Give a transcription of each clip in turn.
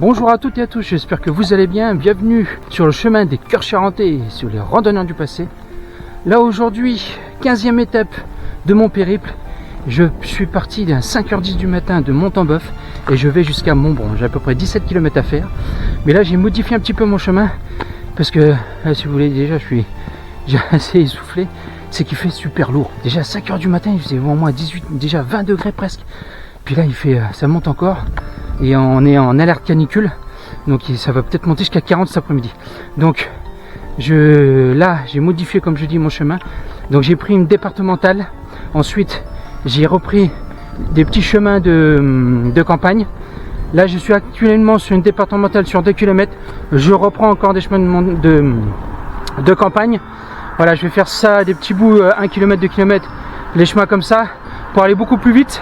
Bonjour à toutes et à tous, j'espère que vous allez bien. Bienvenue sur le chemin des cœurs charentais, sur les randonneurs du passé. Là aujourd'hui, 15e étape de mon périple. Je suis parti à 5h10 du matin de Montembeuf et je vais jusqu'à Montbron. J'ai à peu près 17 km à faire. Mais là j'ai modifié un petit peu mon chemin parce que, si vous voulez, déjà j'ai assez essoufflé. C'est qu'il fait super lourd. Déjà à 5h du matin, il faisait au moins 20 degrés presque. Puis là ça monte encore. Et on est en alerte canicule, donc ça va peut-être monter jusqu'à 40 cet après-midi. Donc là j'ai modifié, comme je dis, mon chemin. Donc j'ai pris une départementale, ensuite j'ai repris des petits chemins de campagne. Là je suis actuellement sur une départementale sur 2 km. Je reprends encore des chemins de campagne. Voilà, je vais faire ça, des petits bouts, 1 km, 2 km, les chemins comme ça, pour aller beaucoup plus vite.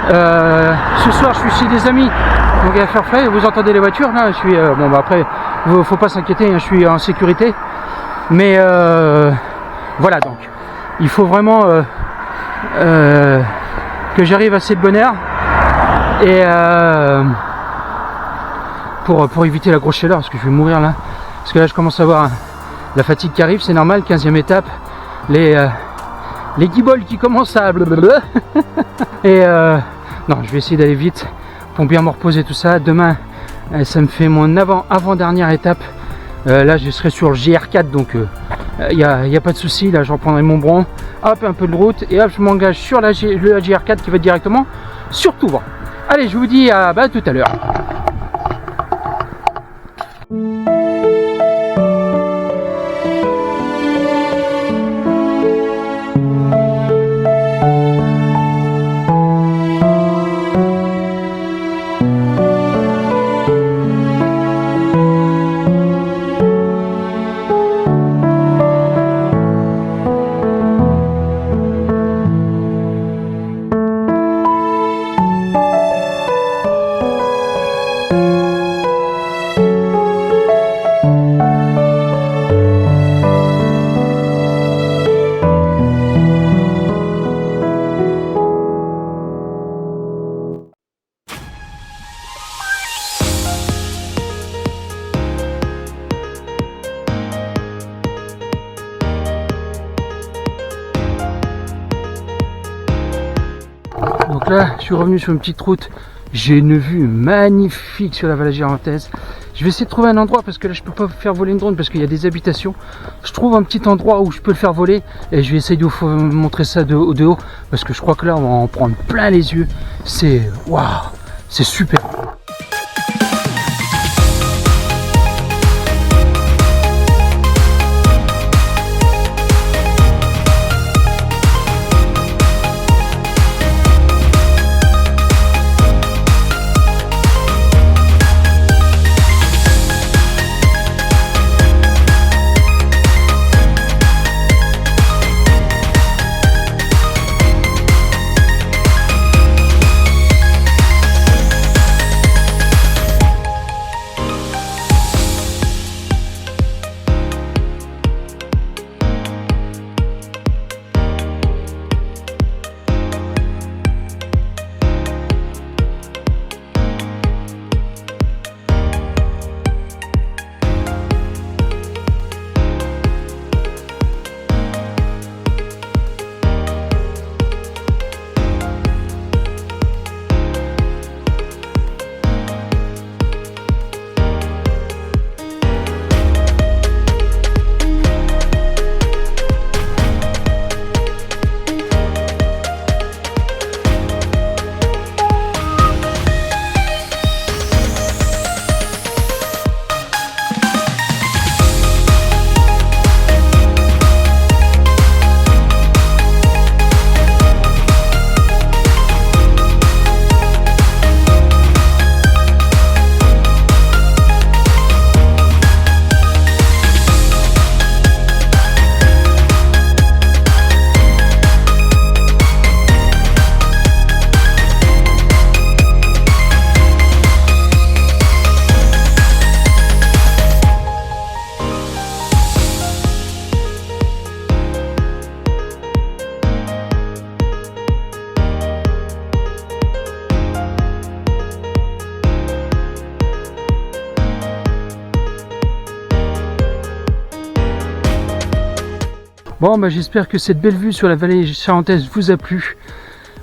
Ce soir je suis chez des amis, donc il va faire frais. Vous entendez les voitures là, je suis bon, bah après faut pas s'inquiéter, hein, je suis en sécurité, mais voilà, donc il faut vraiment que j'arrive assez de bonne heure et pour éviter la grosse chaleur, parce que je vais mourir là, parce que là je commence à avoir la fatigue qui arrive. C'est normal, 15e étape, les guibolles qui commencent à blablabla. Et non, je vais essayer d'aller vite pour bien me reposer tout ça. Demain, ça me fait mon avant-dernière étape. Là, je serai sur le GR4, donc il n'y a pas de souci. Là, je reprendrai Montbron, hop, un peu de route, et hop, je m'engage sur le GR4 qui va directement sur Touvre. Allez, je vous dis à tout à l'heure. Donc là, je suis revenu sur une petite route. J'ai une vue magnifique sur la vallée girontaise. Je vais essayer de trouver un endroit, parce que là je peux pas faire voler une drone parce qu'il y a des habitations. Je trouve un petit endroit où je peux le faire voler et je vais essayer de vous montrer ça de haut, parce que je crois que là on va en prendre plein les yeux. C'est waouh, c'est super. Bon, bah, j'espère que cette belle vue sur la vallée charentaise vous a plu.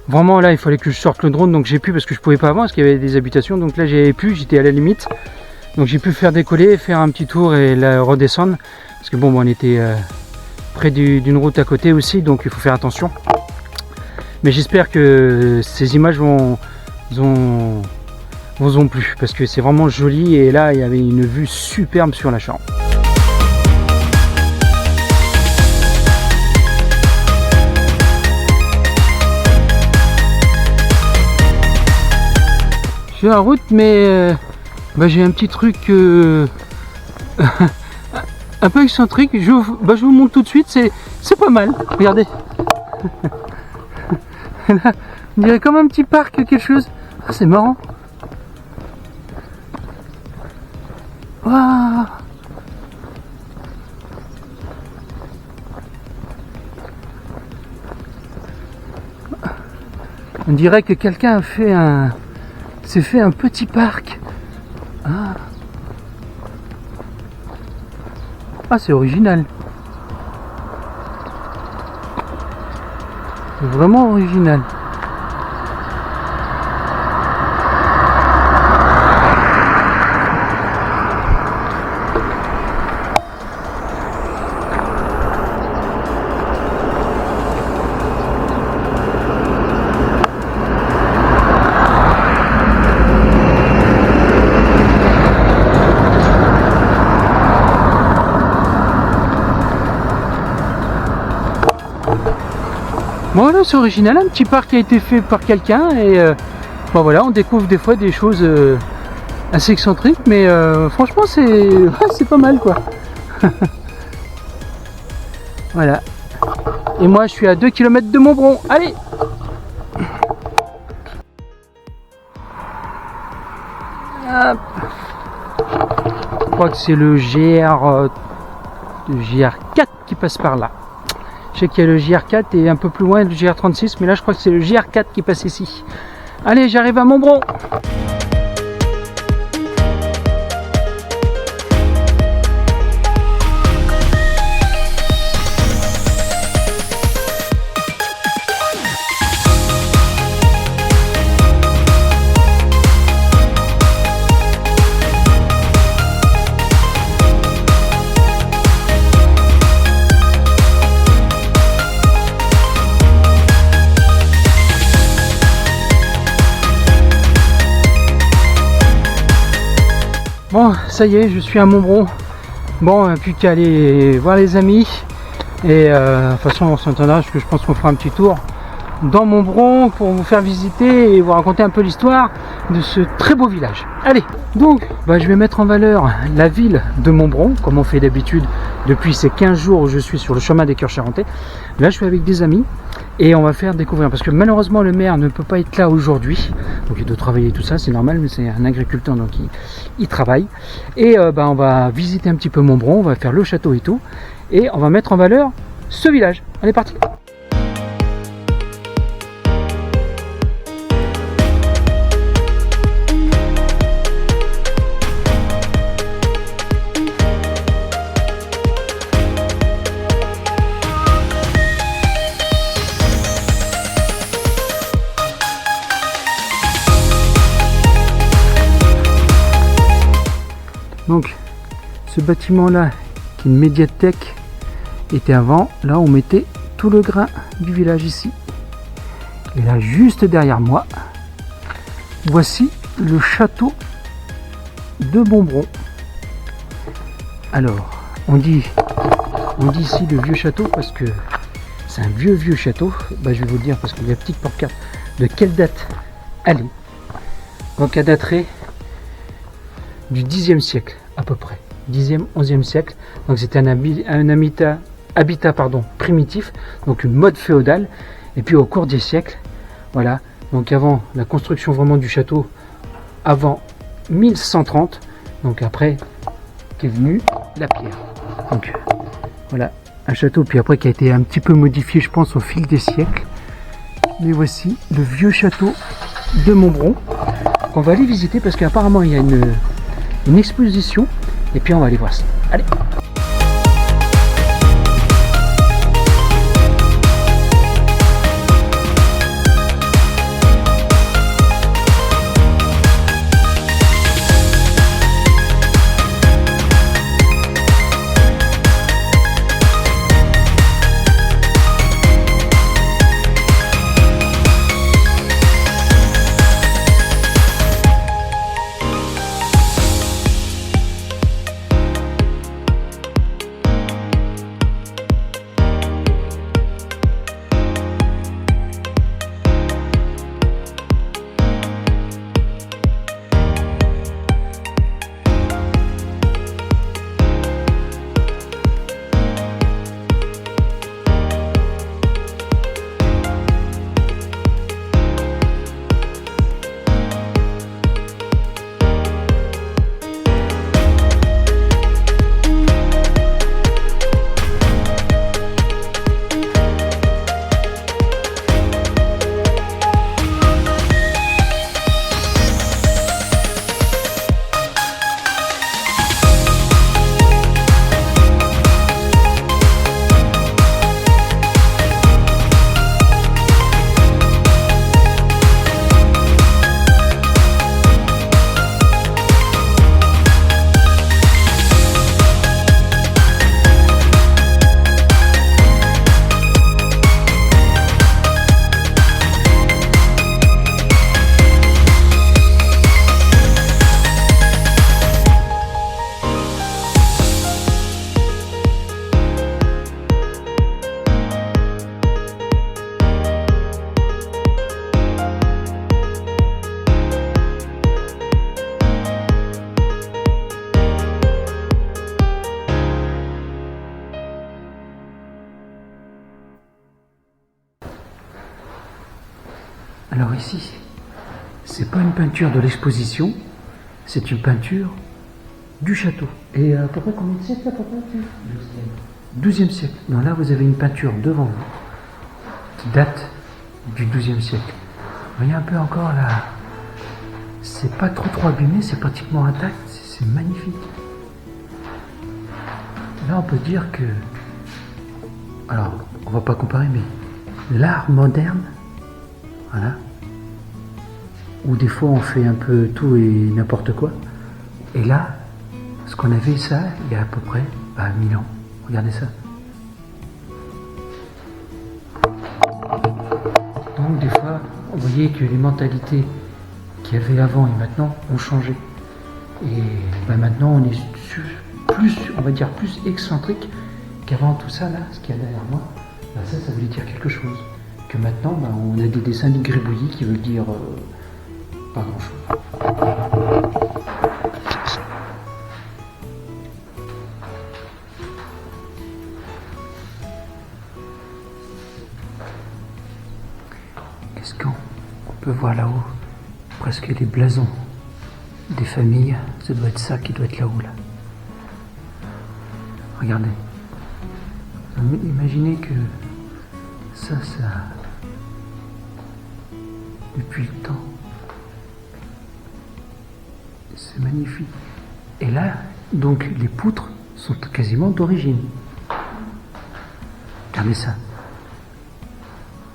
Vraiment, là, il fallait que je sorte le drone, donc j'ai pu parce que je pouvais pas avant, parce qu'il y avait des habitations. Donc là, j'avais pu, j'étais à la limite. Donc j'ai pu faire décoller, faire un petit tour et la redescendre. Parce que bon, on était près d'une route à côté aussi, donc il faut faire attention. Mais j'espère que ces images vous ont plu, parce que c'est vraiment joli. Et là, il y avait une vue superbe sur la Charente. Je suis en route, mais j'ai un petit truc un peu excentrique. Je vous montre tout de suite, c'est pas mal. Regardez. Là, on dirait comme un petit parc, quelque chose. Ah, c'est marrant. Waouh. On dirait que quelqu'un a fait s'est fait un petit parc. Ah, c'est original. C'est vraiment original. Bon, là c'est original, un petit parc qui a été fait par quelqu'un et bon, voilà, on découvre des fois des choses assez excentriques, mais franchement c'est pas mal quoi. Voilà. Et moi je suis à 2 km de Montbron. Allez. Hop. Je crois que c'est le GR4 qui passe par là. Je sais qu'il y a le GR4 et un peu plus loin le GR36, mais là je crois que c'est le GR4 qui passe ici. Allez, j'arrive à Montbron. Bon, ça y est, je suis à Montbron. Bon, plus qu'à aller voir les amis. Et de toute façon, on s'entendra, parce que je pense qu'on fera un petit tour dans Montbron pour vous faire visiter et vous raconter un peu l'histoire de ce très beau village. Allez, donc, je vais mettre en valeur la ville de Montbron, comme on fait d'habitude depuis ces 15 jours où je suis sur le chemin des Cœurs Charentais. Là, je suis avec des amis et on va faire découvrir, parce que malheureusement le maire ne peut pas être là aujourd'hui, donc il doit travailler tout ça, c'est normal, mais c'est un agriculteur, donc il travaille. Et on va visiter un petit peu Montbron, on va faire le château et tout, et on va mettre en valeur ce village. Allez, parti. Donc ce bâtiment là, qui est une médiathèque, était avant, là on mettait tout le grain du village ici. Et là juste derrière moi, voici le château de Montbron. Alors on dit ici le vieux château parce que c'est un vieux château. Je vais vous le dire parce qu'il y a une petite pancarte de quelle date elle est. Donc elle daterait du 10e siècle à peu près, 10e, 11e siècle. Donc c'était un habitat primitif, donc une mode féodale. Et puis au cours des siècles, voilà, donc avant la construction vraiment du château, avant 1130, donc après qu'est venue la pierre. Donc voilà, un château puis après qui a été un petit peu modifié, je pense, au fil des siècles. Mais voici le vieux château de Montbron qu'on va aller visiter parce qu'apparemment il y a une exposition, et puis on va aller voir ça. Allez. ici, c'est pas une peinture de l'exposition, c'est une peinture du château. Et à peu près combien de siècles à peu près? 12e siècle. Donc là, vous avez une peinture devant vous qui date du 12e siècle. Vous voyez un peu encore là, c'est pas trop abîmé, c'est pratiquement intact, c'est magnifique. Là, on peut dire que, alors, on va pas comparer, mais l'art moderne, voilà, où des fois on fait un peu tout et n'importe quoi, et là, ce qu'on avait ça, il y a à peu près 1000 ans. Regardez ça. Donc des fois, vous voyez que les mentalités qu'il y avait avant et maintenant ont changé. Et maintenant, on est plus, on va dire, plus excentrique qu'avant. Tout ça là, ce qu'il y a derrière moi, ça voulait dire quelque chose. Que maintenant, on a des dessins de gribouillis qui veulent dire pas grand chose. Qu'est-ce qu'on peut voir là-haut? Presque les blasons des familles. Ça doit être ça qui doit être là-haut là. Regardez. Imaginez que ça, depuis le temps, c'est magnifique. Et là, donc, les poutres sont quasiment d'origine. Regardez ça.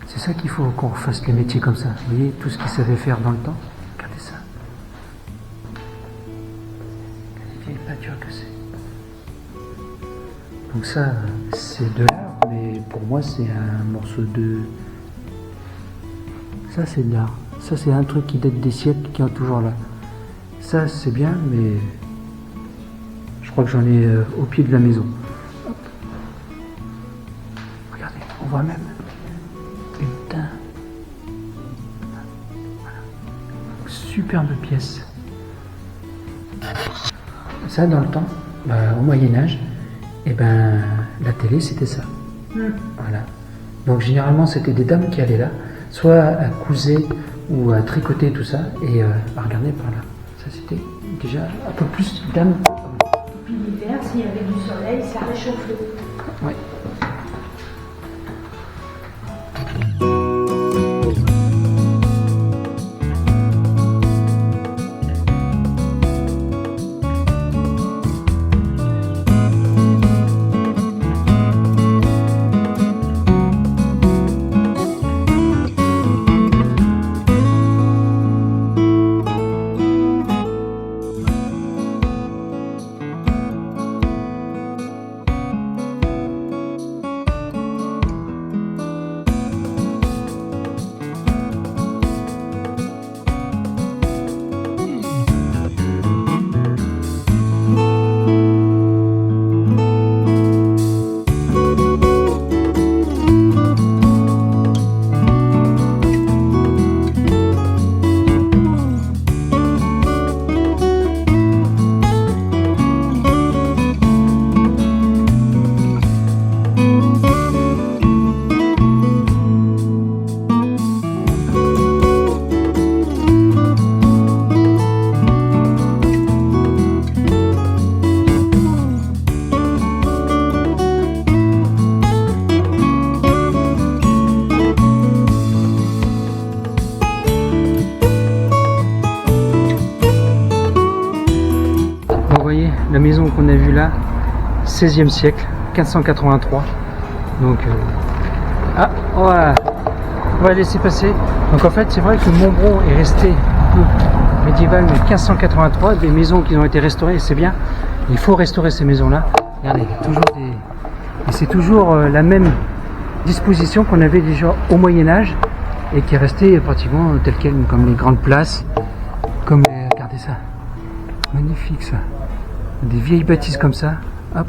C'est ça qu'il faut qu'on refasse les métiers comme ça. Vous voyez, tout ce qu'ils savaient faire dans le temps. Regardez ça. Regardez les vieilles peintures que c'est. Donc ça, c'est de l'art, mais pour moi, c'est un morceau de... Ça, c'est de l'art. Ça, c'est un truc qui date des siècles, qui est toujours là. Ça, c'est bien, mais... Je crois que j'en ai au pied de la maison. Hop. Regardez, on voit même une teinte. Voilà. Superbe pièce. Ça, dans le temps, au Moyen-Âge, la télé, c'était ça. Voilà. Donc, généralement, c'était des dames qui allaient là, soit à couser ou à tricoter tout ça, et à regarder par là. Ça, c'était déjà un peu plus dames. Puis l'hiver, s'il y avait du soleil, ça réchauffait. Oui. La maison qu'on a vue là, 16e siècle, 1583. Donc, on va laisser passer. Donc en fait, c'est vrai que Montbron est resté un peu médiéval, mais 1583, des maisons qui ont été restaurées, c'est bien. Il faut restaurer ces maisons-là. Regardez, il y a toujours des... Et c'est toujours la même disposition qu'on avait déjà au Moyen-Âge et qui est restée pratiquement telle quelle, comme les grandes places, comme les... Regardez ça, magnifique ça. Des vieilles bâtisses comme ça, hop.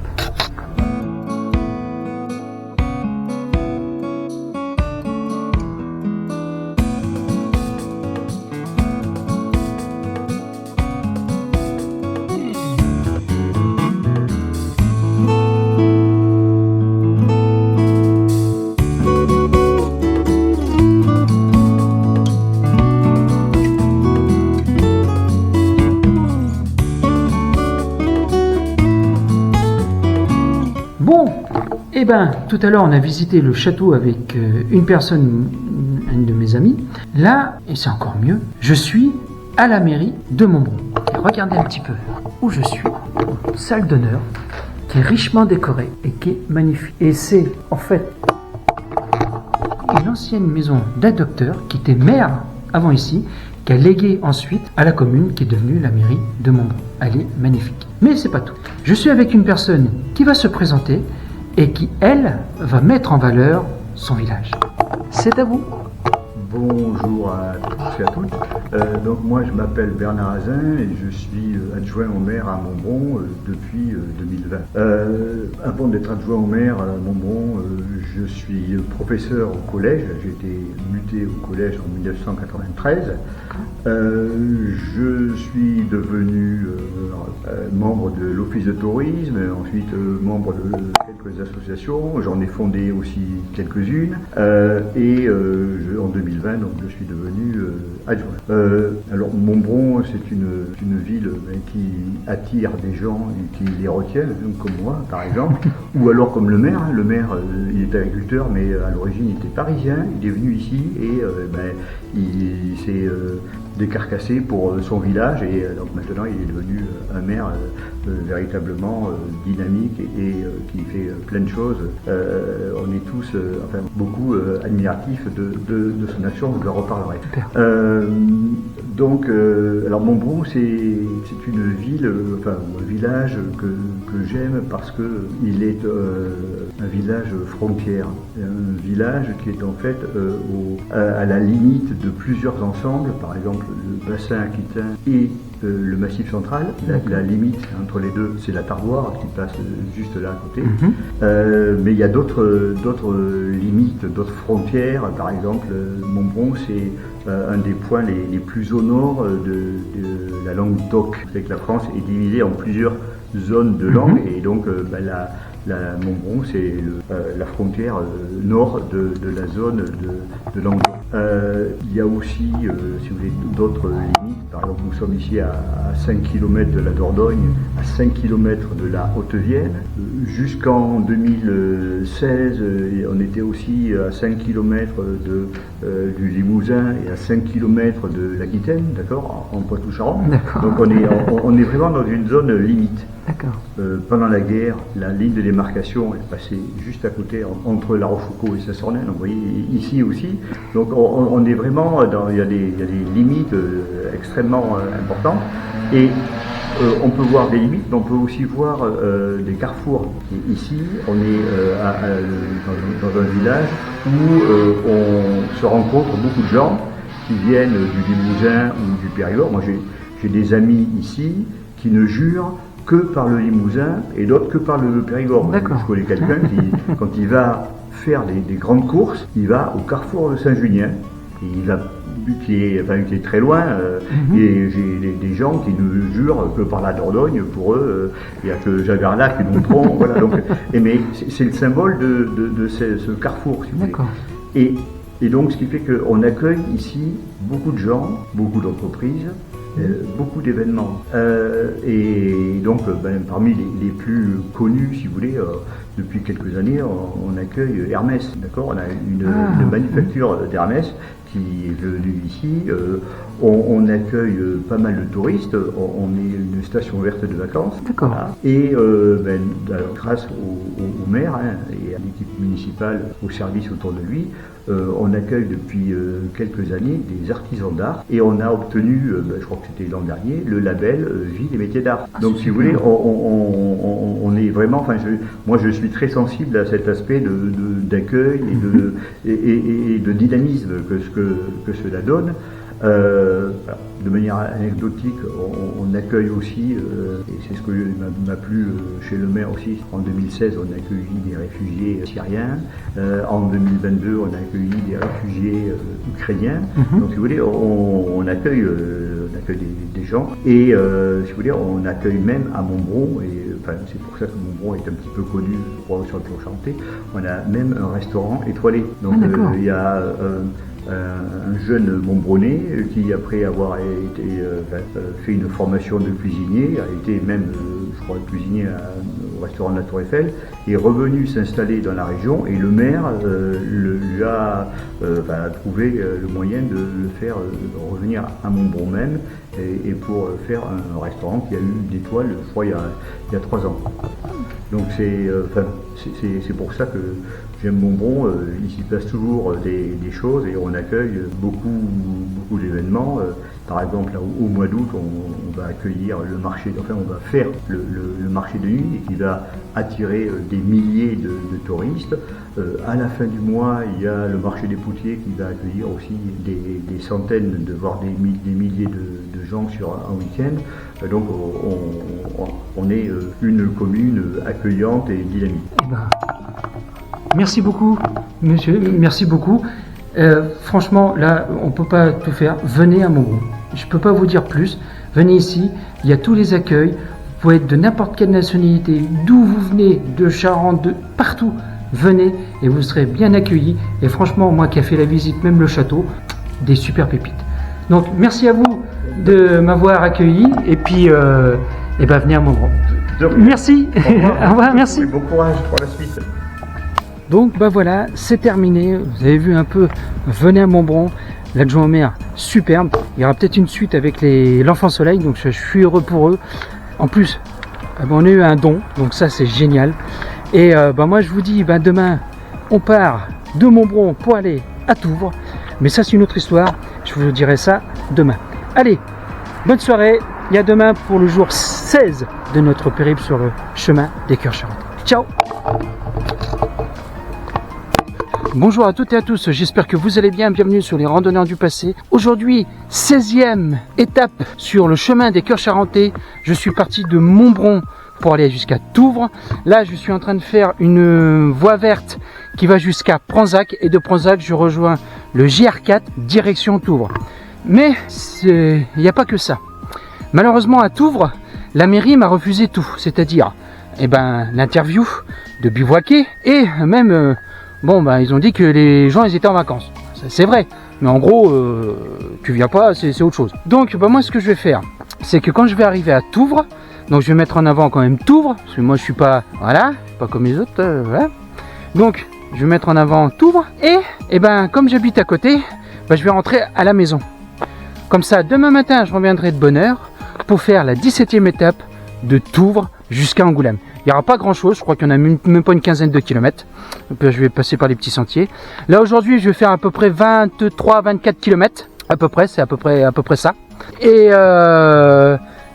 Eh ben, tout à l'heure, on a visité le château avec une personne, une de mes amies. Là, et c'est encore mieux, je suis à la mairie de Montbron. Et regardez un petit peu où je suis. Salle d'honneur, qui est richement décorée et qui est magnifique. Et c'est, en fait, une ancienne maison d'un docteur qui était maire avant ici, qui a légué ensuite à la commune qui est devenue la mairie de Montbron. Elle est magnifique. Mais c'est pas tout. Je suis avec une personne qui va se présenter et qui, elle, va mettre en valeur son village. C'est à vous. Bonjour à tous et à toutes. Donc moi je m'appelle Bernard Azin et je suis adjoint au maire à Montbron depuis 2020. Avant d'être adjoint au maire à Montbron, je suis professeur au collège. J'ai été muté au collège en 1993. Je suis devenu membre de l'office de tourisme, ensuite membre de quelques associations. J'en ai fondé aussi quelques-unes. En 2020, donc je suis devenu adjoint. Alors Montbron, c'est une ville qui attire des gens et qui les retient, comme moi par exemple, ou alors comme le maire. Le maire, il est agriculteur, mais à l'origine il était parisien, il est venu ici et il s'est décarcassé pour son village et donc maintenant il est devenu un maire véritablement dynamique et qui fait plein de choses. On est tous, beaucoup admiratifs de son action, je leur reparlerai. Alors Montbron, c'est une ville, un village que j'aime parce que il est un village frontière, un village qui est en fait à la limite de plusieurs ensembles, par exemple le bassin aquitain et le massif central. La limite entre les deux, c'est la Tardoire qui passe juste là à côté. Mais il y a d'autres limites, d'autres frontières. Par exemple, Montbron, c'est un des points les plus au nord de la langue d'oc. C'est que la France est divisée en plusieurs zones de langue et donc Montbron, c'est la frontière nord de la zone de langue. Il y a aussi, si vous voulez, d'autres limites. Par exemple, nous sommes ici à 5 km de la Dordogne, à 5 km de la Haute-Vienne. Jusqu'en 2016, on était aussi à 5 km du Limousin et à 5 km de l'Aquitaine, d'accord, en Poitou-Charentes. Donc on est vraiment dans une zone limite. Pendant la guerre, la ligne de démarcation est passée juste à côté, entre La Rochefoucauld et Saint-Sornin. Vous voyez, ici aussi. Donc on est vraiment il y a des limites extrêmement importantes. Et on peut voir des limites, mais on peut aussi voir des carrefours. Et ici, on est dans un village où on se rencontre beaucoup de gens qui viennent du Limousin ou du Périgord. Moi, j'ai des amis ici qui ne jurent que par le Limousin et d'autres que par le Périgord. Je connais quelqu'un qui, quand il va faire des grandes courses, il va au carrefour de Saint-Junien. Qui est très loin, et j'ai des gens qui ne jurent que par la Dordogne. Pour eux, il n'y a que Javerlac et Nontron. Voilà, donc, mais c'est le symbole de ce carrefour, si vous voulez. Et donc, ce qui fait qu'on accueille ici beaucoup de gens, beaucoup d'entreprises, beaucoup d'événements. Et donc, parmi les plus connus, si vous voulez, depuis quelques années, on accueille Hermès. D'accord, on a une manufacture d'Hermès qui est venue ici. On accueille pas mal de touristes. On est une station verte de vacances. Voilà. Et grâce au maire et à l'équipe municipale, au service autour de lui, on accueille depuis quelques années des artisans d'art et on a obtenu, je crois que c'était l'an dernier, le label Vie des métiers d'art. Donc si vous voulez, on est vraiment, moi je suis très sensible à cet aspect d'accueil et de dynamisme que cela donne. De manière anecdotique, on accueille aussi, et c'est ce que m'a plu chez le maire aussi, en 2016 on a accueilli des réfugiés syriens, en 2022 on a accueilli des réfugiés ukrainiens, donc si vous voulez on accueille des gens, et si vous voulez on accueille même à Montbron, et c'est pour ça que Montbron est un petit peu connu sur le plan chanté, on a même un restaurant étoilé, donc il y a un jeune Montbronais qui, après avoir fait une formation de cuisinier, a été même, je crois, cuisinier au restaurant de la Tour Eiffel, est revenu s'installer dans la région et le maire lui a trouvé le moyen de le faire revenir à Montbron même et pour faire un restaurant qui a eu une étoile, je crois, il y a 3 ans. Donc c'est pour ça que j'aime Montbron, il s'y passe toujours des choses et on accueille beaucoup d'événements. Par exemple, là, au mois d'août, on va accueillir le marché, on va faire le marché de nuit qui va attirer des milliers de touristes. À la fin du mois, il y a le marché des Poutiers qui va accueillir aussi des centaines, voire des milliers de gens sur un week-end. Donc on est une commune accueillante et dynamique. Merci beaucoup, monsieur, merci beaucoup. Franchement, là, on ne peut pas tout faire. Venez à Montbron. Je ne peux pas vous dire plus. Venez ici, il y a tous les accueils. Vous pouvez être de n'importe quelle nationalité, d'où vous venez, de Charente, de partout. Venez et vous serez bien accueillis. Et franchement, moi qui ai fait la visite, même le château, des super pépites. Donc, merci à vous de m'avoir accueilli. Et puis, venez à Montbron. Merci. Au revoir, merci. Oui, bon courage pour la suite. Donc voilà, c'est terminé. Vous avez vu un peu, venez à Montbron, l'adjoint au maire, superbe. Il y aura peut-être une suite avec l'Enfant Soleil, donc je suis heureux pour eux. En plus, on a eu un don, donc ça c'est génial. Et moi je vous dis, demain, on part de Montbron pour aller à Touvres. Mais ça c'est une autre histoire, je vous dirai ça demain. Allez, bonne soirée, et à demain pour le jour 16 de notre périple sur le chemin des Cœurs Charentais. Ciao! Bonjour à toutes et à tous, j'espère que vous allez bien, bienvenue sur les randonneurs du passé. Aujourd'hui, 16e étape sur le chemin des Cœurs Charentais. Je suis parti de Montbron pour aller jusqu'à Touvres. Là, je suis en train de faire une voie verte qui va jusqu'à Pranzac et de Pranzac, je rejoins le JR4 direction Touvres. Mais il n'y a pas que ça. Malheureusement, à Touvres, la mairie m'a refusé tout, c'est-à-dire l'interview de bivouaquer et même... ils ont dit que les gens ils étaient en vacances. C'est vrai, mais en gros, tu viens pas, c'est autre chose. Donc, moi, ce que je vais faire, c'est que quand je vais arriver à Touvres, donc je vais mettre en avant quand même Touvres, parce que moi, je suis pas, pas comme les autres, voilà. Donc, je vais mettre en avant Touvres, et comme j'habite à côté, je vais rentrer à la maison. Comme ça, demain matin, je reviendrai de bonne heure pour faire la 17e étape de Touvres jusqu'à Angoulême. Il n'y aura pas grand chose, je crois qu'il n'y en a même pas une quinzaine de kilomètres. Je vais passer par les petits sentiers. Là aujourd'hui je vais faire à peu près 23-24 kilomètres. À peu près, c'est à peu près ça. Et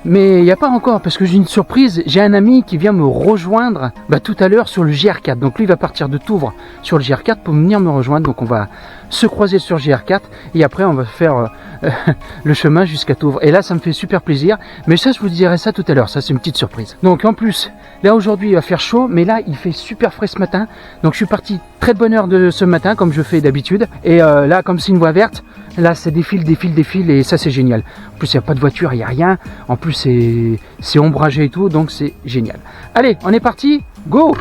mais il n'y a pas encore, parce que j'ai une surprise, j'ai un ami qui vient me rejoindre tout à l'heure sur le JR4. Donc lui il va partir de Touvres sur le JR4 pour venir me rejoindre. Donc on va se croiser sur JR4 et après on va faire le chemin jusqu'à Touvres. Et là ça me fait super plaisir, mais ça je vous dirai ça tout à l'heure, ça c'est une petite surprise. Donc en plus, là aujourd'hui il va faire chaud, mais là il fait super frais ce matin. Donc je suis parti très de bonne heure de ce matin comme je fais d'habitude. Et là comme c'est une voie verte, là ça défile et ça c'est génial. En plus il n'y a pas de voiture, il n'y a rien. En plus c'est ombragé et tout, donc c'est génial. Allez, on est parti, go!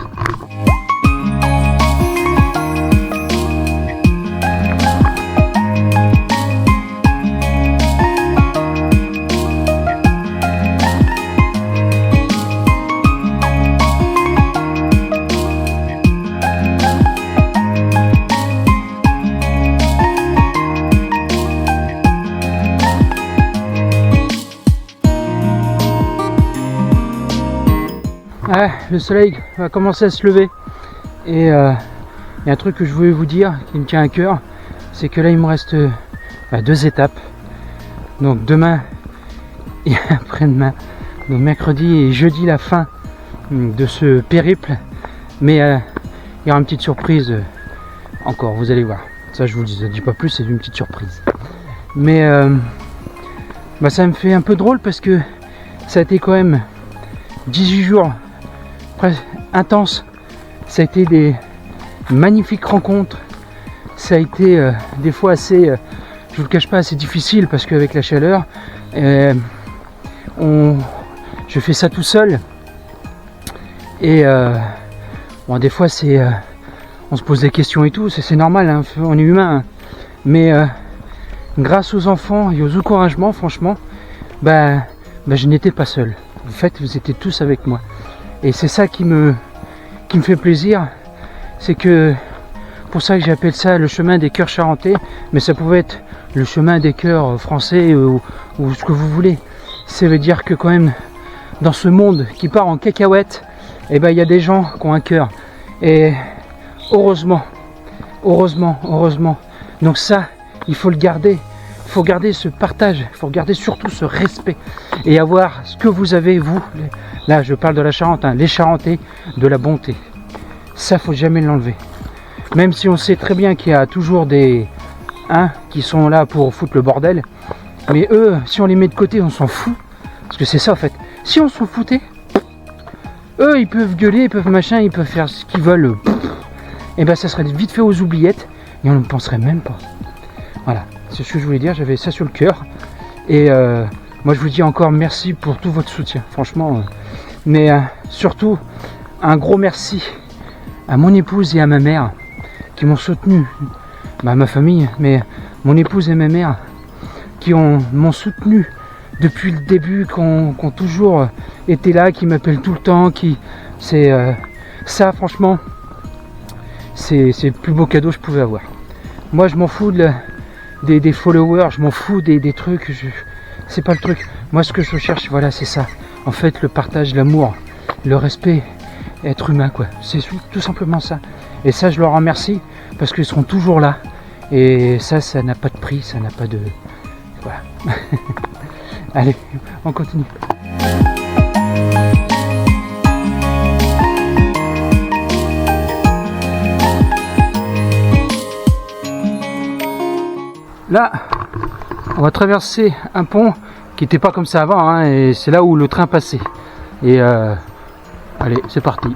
Le soleil va commencer à se lever et il y a un truc que je voulais vous dire qui me tient à cœur, c'est que là il me reste 2 étapes, donc demain et après-demain, donc mercredi et jeudi la fin de ce périple, mais il y aura une petite surprise encore, vous allez voir, ça je vous le dis pas plus, c'est une petite surprise, mais ça me fait un peu drôle parce que ça a été quand même 18 jours intense, ça a été des magnifiques rencontres, ça a été des fois assez, je vous le cache pas, assez difficile parce qu'avec la chaleur, je fais ça tout seul et des fois c'est, on se pose des questions et tout, c'est normal, hein, on est humain, hein. Mais grâce aux enfants et aux encouragements, franchement, je n'étais pas seul. En fait, vous étiez tous avec moi. Et c'est ça qui me fait plaisir. C'est que pour ça que j'appelle ça le chemin des cœurs charentais, mais ça pouvait être le chemin des cœurs français ou ce que vous voulez. Ça veut dire que quand même, dans ce monde qui part en cacahuète, eh ben, il y a des gens qui ont un cœur. Et heureusement. Donc ça, il faut le garder. Il faut garder ce partage, il faut garder surtout ce respect et avoir ce que vous avez, vous. Là, je parle de la Charente, hein, les Charentais, de la bonté. Ça, faut jamais l'enlever. Même si on sait très bien qu'il y a toujours des qui sont là pour foutre le bordel. Mais eux, si on les met de côté, on s'en fout. Parce que c'est ça, en fait. Si on s'en foutait, eux, ils peuvent gueuler, ils peuvent machin, ils peuvent faire ce qu'ils veulent. Et ben, ça serait vite fait aux oubliettes et on ne penserait même pas. Voilà. C'est ce que je voulais dire, j'avais ça sur le cœur. Et moi je vous dis encore merci pour tout votre soutien, franchement. Mais surtout, un gros merci à mon épouse et à ma mère qui m'ont soutenu. Bah, ma famille, mais mon épouse et ma mère qui m'ont soutenu depuis le début, qui ont toujours été là, qui m'appellent tout le temps. Ça, franchement, c'est le plus beau cadeau que je pouvais avoir. Moi je m'en fous des followers, je m'en fous des trucs, c'est pas le truc. Moi ce que je cherche, voilà, c'est ça. En fait, le partage, l'amour, le respect, être humain, quoi. C'est tout simplement ça. Et ça, je leur remercie parce qu'ils seront toujours là. Et ça n'a pas de prix, ça n'a pas de... Voilà. Allez, on continue. Là, on va traverser un pont qui n'était pas comme ça avant, hein, et c'est là où le train passait. Et allez, c'est parti.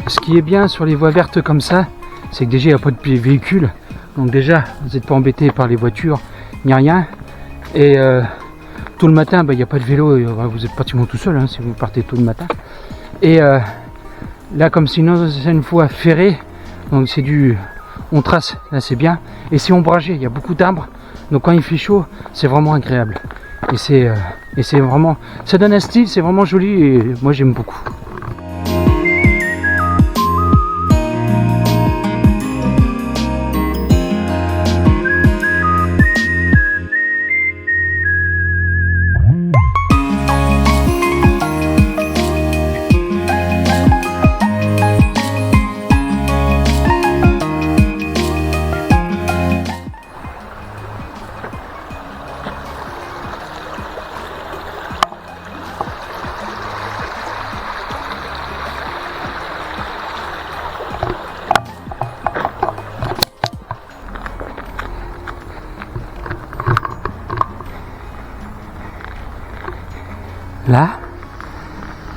Ce qui est bien sur les voies vertes comme ça, c'est que déjà il n'y a pas de véhicules, donc déjà vous n'êtes pas embêté par les voitures ni rien. Et tôt le matin, il n'y a pas de vélo, vous êtes pratiquement tout seul, hein, si vous partez tôt le matin. Et là, comme c'est une voie ferrée, donc c'est on trace, là c'est bien, et c'est ombragé, il y a beaucoup d'arbres, donc quand il fait chaud, c'est vraiment agréable. Et c'est vraiment, ça donne un style, c'est vraiment joli, et moi j'aime beaucoup.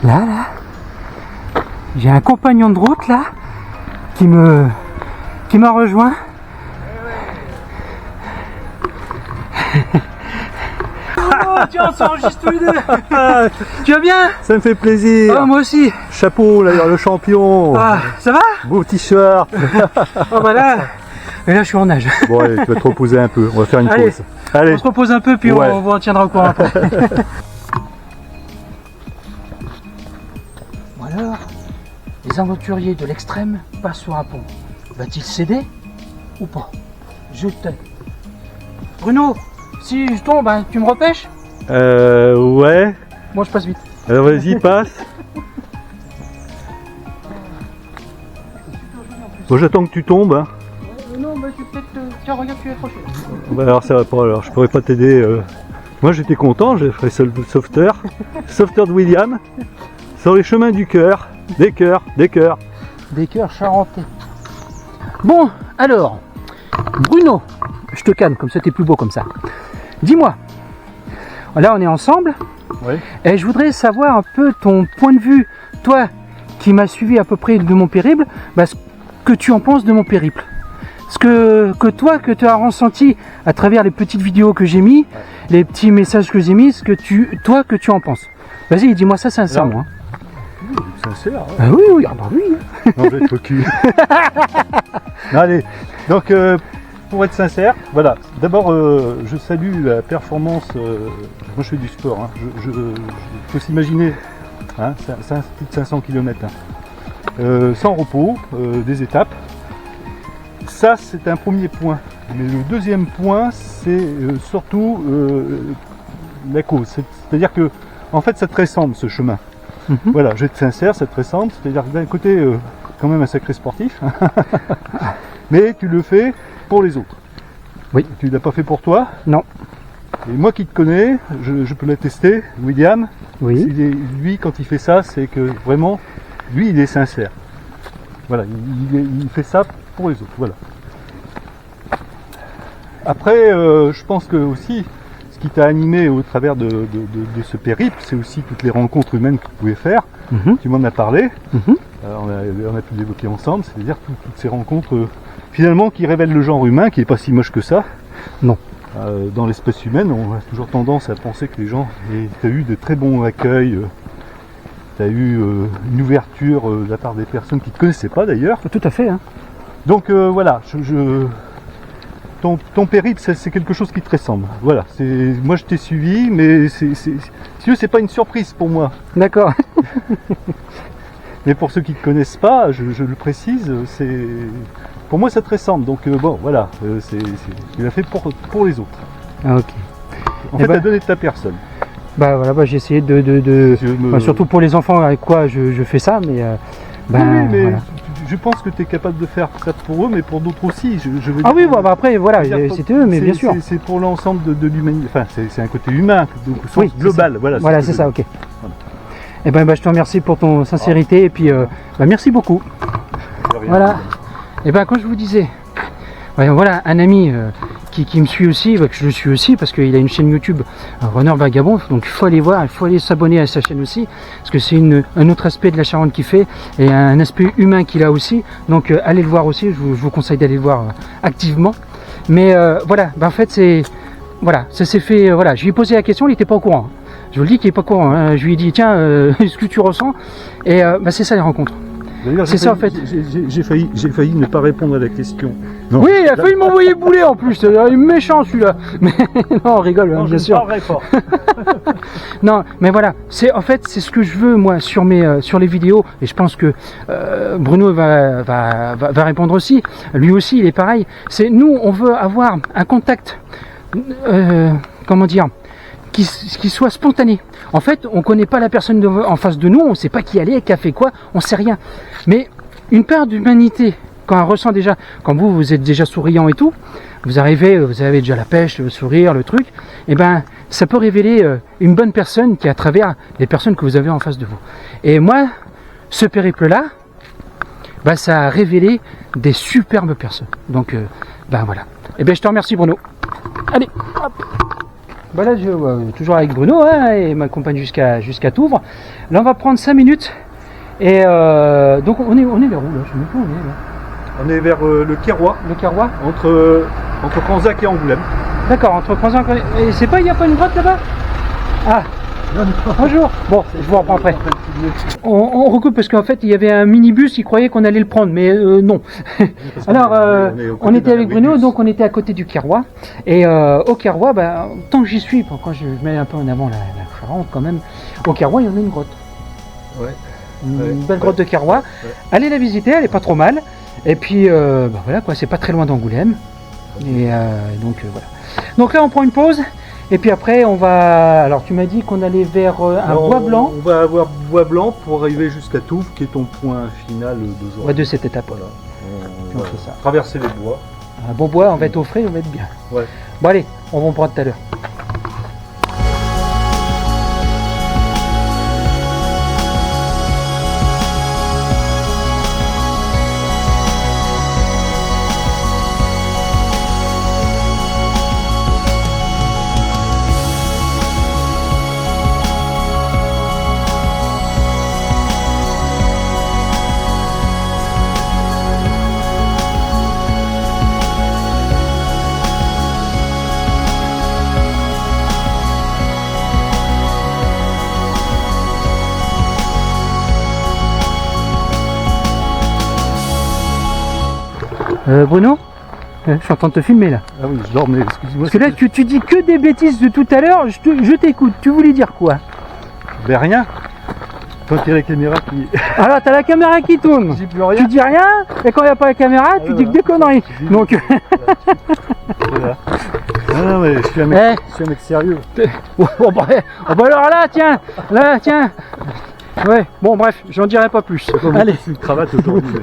Là, j'ai un compagnon de route là qui m'a rejoint. Oh tiens, on s'enregistre tous les deux. Tu vas bien? Ça me fait plaisir. Oh, moi aussi. Chapeau, là, le champion. Ah, ça va? Beau t-shirt. Oh bah là, et là je suis en nage. Bon allez, tu vas te reposer un peu, on va faire une pause. Allez. On se repose un peu puis ouais. on vous tiendra au courant après. Bon alors, les aventuriers de l'extrême passent sur un pont. Va-t-il céder ou pas? Je t'aide. Bruno, si je tombe, hein, tu me repêches? Ouais. Moi je passe vite. Alors vas-y, passe. Bon, j'attends que tu tombes. Hein. Non, bah tu peut-être... Tiens, regarde, tu es accroché. Bah alors ça va pas, alors je pourrais pas t'aider. Moi j'étais content, j'ai fait sauveteur de William, sur les chemins du cœur, des cœurs. Des cœurs charentais. Bon, alors, Bruno, je te calme, comme ça t'es plus beau comme ça. Dis-moi, là on est ensemble, Ouais. et je voudrais savoir un peu ton point de vue, toi qui m'as suivi à peu près de mon périple, bah, ce que tu en penses de mon périple. Ce que toi, que tu as ressenti à travers les petites vidéos que j'ai mis, les petits messages que j'ai mis, ce que tu en penses. Vas-y, dis-moi ça sincèrement. Sincère. Ah oui, oui, ah bah oui. Non, je vais être recul. Non, allez, donc pour être sincère, voilà. D'abord, je salue la performance. Moi, je fais du sport. Hein. Faut s'imaginer, hein, plus de 500 km. Hein. Sans repos, des étapes. Ça, c'est un premier point. Mais le deuxième point, c'est surtout la cause. C'est-à-dire que, en fait, ça te ressemble ce chemin. Voilà, je vais être sincère, ça te ressemble. C'est-à-dire que d'un côté, quand même un sacré sportif, mais tu le fais pour les autres. Oui. Tu ne l'as pas fait pour toi. Non. Et moi qui te connais, je peux l'attester, William. Oui. Lui, quand il fait ça, c'est que vraiment, lui, il est sincère. Voilà, il fait ça pour les autres. Voilà. Après, je pense que aussi, ce qui t'a animé au travers de ce périple, c'est aussi toutes les rencontres humaines que tu pouvais faire. Tu m'en as parlé. On a pu l'évoquer ensemble, c'est-à-dire toutes ces rencontres finalement qui révèlent le genre humain, qui n'est pas si moche que ça. Non. Dans l'espèce humaine, on a toujours tendance à penser que les gens... Tu as eu de très bons accueils, tu as eu une ouverture de la part des personnes qui ne te connaissaient pas d'ailleurs. Tout à fait. Hein. Donc voilà, ton périple, c'est quelque chose qui te ressemble. Voilà, moi je t'ai suivi, mais c'est pas une surprise pour moi. D'accord. Mais pour ceux qui ne te connaissent pas, je le précise, pour moi ça te ressemble. Donc bon, voilà, tu l'as fait pour les autres. Ah, ok. En fait, tu as donné de ta personne. Bah voilà, bah, j'ai essayé bah, surtout pour les enfants avec quoi je fais ça, mais oui, mais voilà. je pense que tu es capable de faire ça pour eux, mais pour d'autres aussi. Je veux Ah dire, oui, bah, après, voilà, c'était eux, mais bien sûr. C'est pour l'ensemble de l'humanité. Enfin, c'est un côté humain, donc au sens Oui, global. Voilà, voilà, c'est ça, ok. Voilà. Et ben, je te remercie pour ton sincérité, et puis bah, merci beaucoup. Voilà. Et ben, quand je vous disais, voilà, un ami qui me suit aussi, que je le suis aussi, parce qu'il a une chaîne YouTube, Runner Vagabond, donc il faut aller voir, il faut aller s'abonner à sa chaîne aussi, parce que c'est un autre aspect de la Charente qu'il fait, et un aspect humain qu'il a aussi, donc allez le voir aussi, je vous conseille d'aller le voir activement. Mais voilà, en fait c'est, voilà, ça s'est fait, voilà, je lui ai posé la question, il n'était pas au courant, je vous le dis qu'il n'est pas au courant, hein. Je lui ai dit, tiens, est-ce que tu ressens, et c'est ça les rencontres. C'est ça en fait. J'ai failli ne pas répondre à la question. Non. Oui, il a failli m'envoyer bouler en plus, il est méchant celui-là. Mais non, on rigole, Non, bien je sûr. ne parlerai pas. Non, mais voilà, en fait c'est ce que je veux moi sur les vidéos, et je pense que Bruno va répondre aussi. Lui aussi, il est pareil. C'est nous, on veut avoir un contact, comment dire, qui soit spontané. En fait, on connaît pas la personne en face de nous, on sait pas qui elle est, qui a fait quoi, on sait rien. Mais une part d'humanité, quand on ressent déjà, quand vous êtes déjà souriant et tout, vous arrivez, vous avez déjà la pêche, le sourire, le truc, et ben ça peut révéler une bonne personne qui est à travers les personnes que vous avez en face de vous. Et moi, ce périple-là, ben, ça a révélé des superbes personnes. Donc, ben voilà. Et ben je te remercie Bruno. Allez, hop. Bah là, toujours avec Bruno, hein, et m'accompagne jusqu'à Touvre. Là, on va prendre 5 minutes. Et donc, on est vers où là? Je sais même pas où on est là. On est vers le Kérois, Le Carrois. entre Canzac et Angoulême. D'accord, entre Croissant et c'est pas, il n'y a pas une grotte là-bas? Ah, bonjour. Bon, je vous reprends après. On recoupe parce qu'en fait, il y avait un minibus, il croyait qu'on allait le prendre, mais non. Alors, on était avec Bruno, donc on était à côté du Kérois. Et au Kérois, bah, tant que j'y suis, quand je mets un peu en avant la Charente quand même, au Kérois, il y en a une grotte. Ouais. Une belle grotte de Kérois. Ouais. Allez la visiter, elle est pas trop mal. Et puis, bah, voilà quoi, c'est pas très loin d'Angoulême. Et donc voilà. Donc là, on prend une pause. Et puis après, on va... Alors, tu m'as dit qu'on allait vers un bois blanc. On va avoir bois blanc pour arriver jusqu'à Touvre, qui est ton point final d'aujourd'hui. Ouais, de cette étape. Voilà. On fait ça. Traverser les bois. Un bon bois, on va être au frais, on va être bien. Ouais. Bon allez, on va en prendre tout à l'heure. Bruno, je suis en train de te filmer là. Ah oui, je dors, mais excuse-moi. Parce que là, tu dis que des bêtises de tout à l'heure, je t'écoute. Tu voulais dire quoi? Ben rien. Quand il y a la caméra qui... Alors, t'as la caméra qui tourne. Je dis plus rien. Tu dis rien, et quand il n'y a pas la caméra, tu dis que des conneries. Donc, Voilà. Non, mais je suis un mec sérieux. bon, bah alors là, tiens. Ouais, bon, bref, j'en dirai pas plus. C'est comme Allez. une cravate aujourd'hui.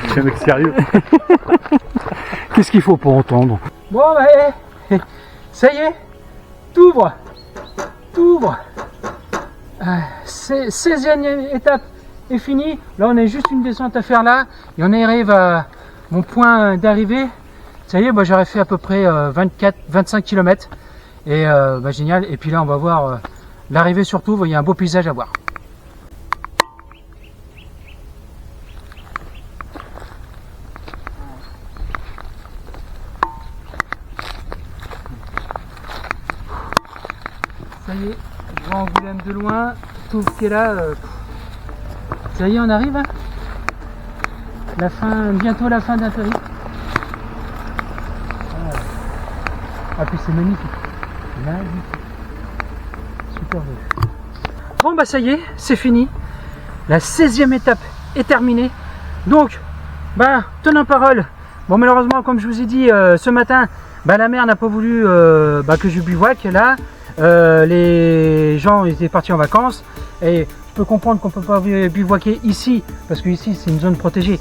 Je suis un mec sérieux. Qu'est-ce qu'il faut pour entendre? Bon, bah, ça y est, t'ouvres. 16e étape est finie. Là, on a juste une descente à faire là. Et on arrive à mon point d'arrivée. Ça y est, bah, j'aurais fait à peu près 25 km. Et bah, génial. Et puis là, on va voir l'arrivée surtout. Il y a un beau paysage à voir. Ça y est, je vois Angoulême de loin, tout qui est là. Ça y est, on arrive. Hein, bientôt la fin d'un périple. Ah, puis c'est magnifique. Super beau. Bon, bah ça y est, c'est fini. La 16e étape est terminée. Donc, bah, tenant parole. Bon, malheureusement, comme je vous ai dit ce matin, bah, la mer n'a pas voulu que je bivouaque là. Les gens étaient partis en vacances et je peux comprendre qu'on peut pas bivouaquer ici parce que ici c'est une zone protégée.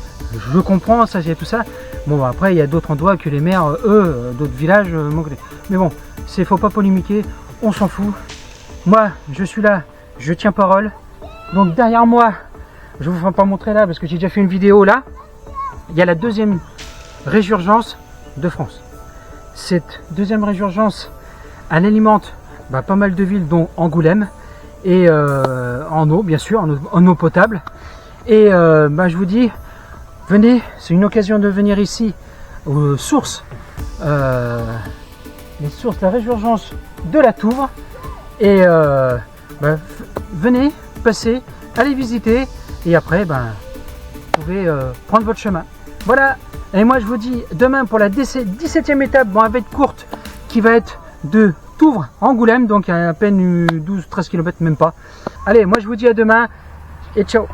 Je comprends ça, c'est tout ça. Bon, après il y a d'autres endroits que les maires, d'autres villages manquent. Mais bon, faut pas polémiquer, on s'en fout. Moi, je suis là, je tiens parole. Donc derrière moi, je vous ferai pas montrer là parce que j'ai déjà fait une vidéo là. Il y a la deuxième résurgence de France. Cette deuxième résurgence, elle alimente pas mal de villes dont Angoulême et en eau bien sûr, en eau potable. Et je vous dis, venez, c'est une occasion de venir ici aux sources, les sources de la résurgence de la Touvre. Et venez, passez, allez visiter et après vous pouvez prendre votre chemin. Voilà, et moi je vous dis demain pour la 17e étape, elle va être courte, qui va être de Touvre à Angoulême, donc à peine 12-13 km, même pas. Allez, moi je vous dis à demain et ciao.